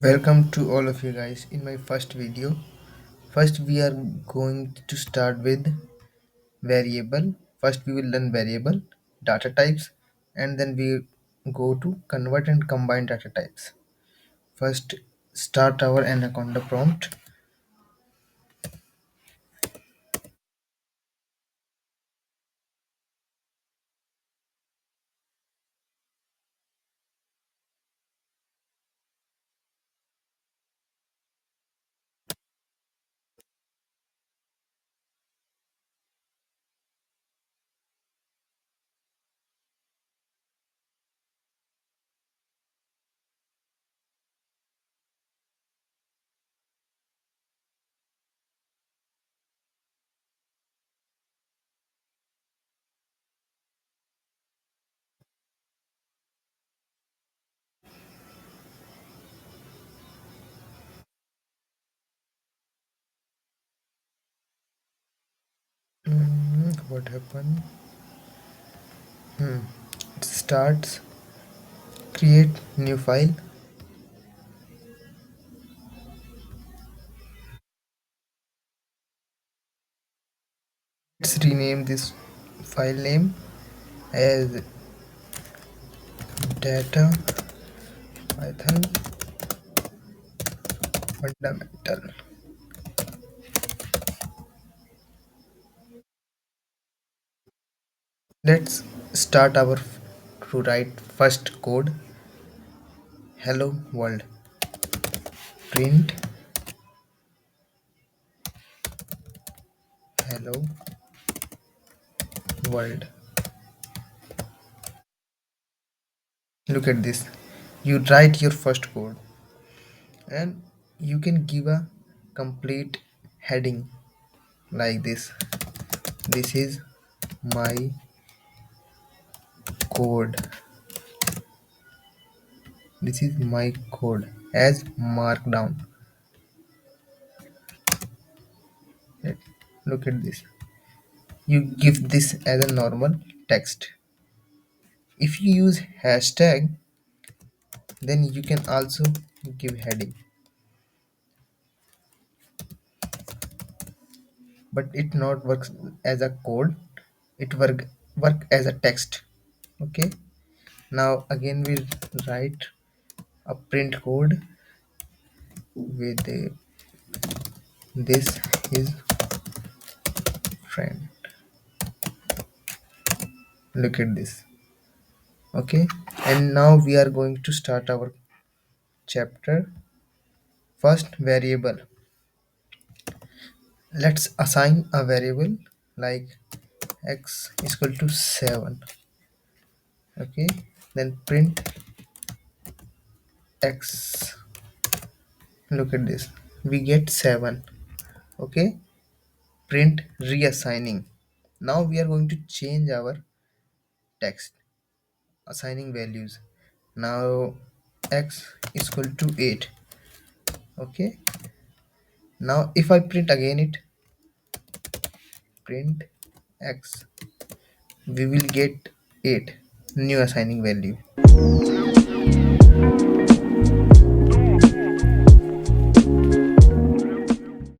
Welcome to all of you guys in my first video. First we are going to start with variable. First we will learn variable, data types, and then we go to convert and combine data types. First start our anaconda prompt. What happened? It starts create new file. Let's rename this file name as data python fundamental. Let's start our to write first code. Hello world. Print hello world. Look at this. You write your first code and you can give a complete heading like this. This is my code. This is my code as markdown. Look at this. You give this as a normal text. If you use hashtag, then you can also give heading, but it not works as a code. It work as a text. Okay. Now again we write a print code with this is friend. Look at this. Okay, and now we are going to start our chapter. First variable. Let's assign a variable like x is equal to 7. Okay, then print x. Look at this, we get 7. Okay, print reassigning. Now we are going to change our text, assigning values. Now x is equal to 8. Okay, now if I print again it, print x, we will get 8, new assigning value.